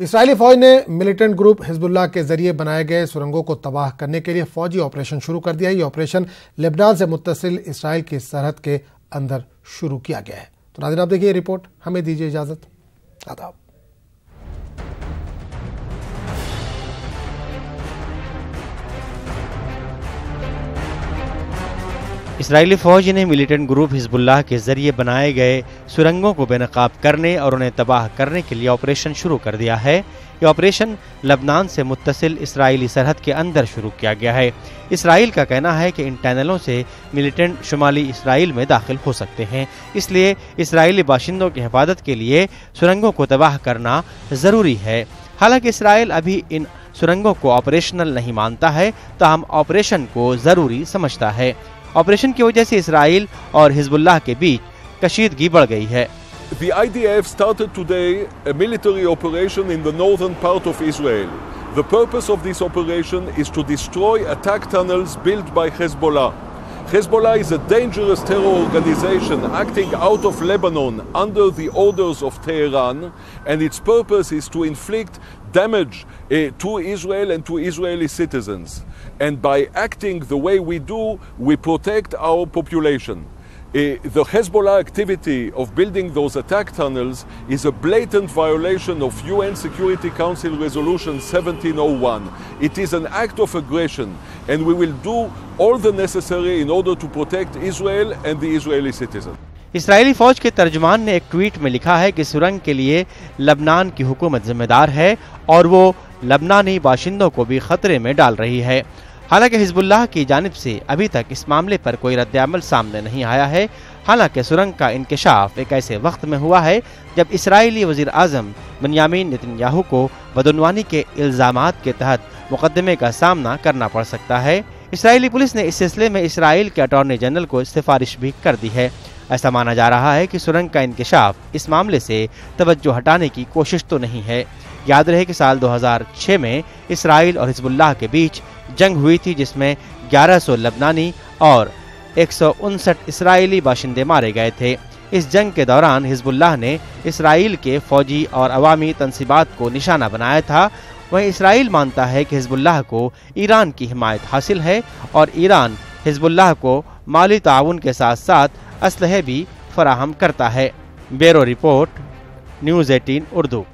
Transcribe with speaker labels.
Speaker 1: इस्राएली फौज ने militant group Hezbollah के जरिए बनाए गए सुरंगों को तबाह करने के लिए फौजी ऑपरेशन शुरू कर दिया है। ये ऑपरेशन लेबनान से मुत्तसिल इसराइल की सरहद के अंदर शुरू किया गया है। तो नाज़रीन, आप देखिए रिपोर्ट। हमें दीजिए इजाजत। आदाब।
Speaker 2: इस्राएली फ़ौज ने मिलिटेंट ग्रुप हिजबुल्लाह के ज़रिए बनाए गए सुरंगों को बेनकाब करने और उन्हें तबाह करने के लिए ऑपरेशन शुरू कर दिया है। ये ऑपरेशन लबनान से मुत्तसिल इसराइली सरहद के अंदर शुरू किया गया है। इसराइल का कहना है कि इन टनलों से मिलिटेंट शुमाली इसराइल में दाखिल हो सकते हैं, इसलिए इसराइली बाशिंदों की हिफाजत के लिए सुरंगों को तबाह करना ज़रूरी है। हालांकि इसराइल अभी इन सुरंगों को ऑपरेशनल नहीं मानता है, ताहम ऑपरेशन को ज़रूरी समझता है। ऑपरेशन की वजह से इसराइल और हिजबुल्लाह के बीच कशीदगी बढ़ गई है।
Speaker 3: The IDF started today a military operation in the northern part of Israel. The purpose of this operation is to destroy attack tunnels built by Hezbollah. Hezbollah is a dangerous terror organization acting out of Lebanon under the orders of Tehran, and its purpose is to inflict damage to Israel and to Israeli citizens. And by acting the way we do, we protect our population. The Hezbollah activity of building those attack tunnels is a blatant violation of UN Security Council Resolution 1701. It is an act of aggression, and we will do all the necessary in order to protect Israel and the Israeli citizens.
Speaker 2: Israeli फौज के तर्जुमान ने एक tweet में लिखा है कि सुरंग के लिए लबनान की हुकूमत जिम्मेदार है और वो लबनानी बाशिंदों को भी खतरे में डाल रही है। हालांकि हिजबुल्लाह की जानिब से अभी तक इस मामले पर कोई रद्द-ए-अमल सामने नहीं आया है। हालांकि सुरंग का इंकशाफ एक ऐसे वक्त में हुआ है जब इसराइली वज़ीर आज़म बेंयामिन नेतन्याहू को बदउनवानी के इल्ज़ामात के तहत मुकदमे का सामना करना पड़ सकता है। इसराइली पुलिस ने इस सिलसिले में इसराइल के अटॉर्नी जनरल को सिफारिश भी कर दी है। ऐसा माना जा रहा है कि सुरंग का इंकशाफ इस मामले से तवज्जो हटाने की कोशिश तो नहीं है। याद रहे कि साल 2006 में इसराइल और हिजबुल्लाह के बीच जंग हुई थी, जिसमें 1100 लबनानी और 159 इसराइली बाशिंदे मारे गए थे। इस जंग के दौरान हिजबुल्लाह ने इसराइल के फौजी और अवामी तंसीबात को निशाना बनाया था। वहीं इसराइल मानता है कि हिजबुल्लाह को ईरान की हिमायत हासिल है और ईरान हिजबुल्लाह को माली ताउन के साथ साथ असलहे भी फराहम करता है। Bureau report, news 18 Urdu.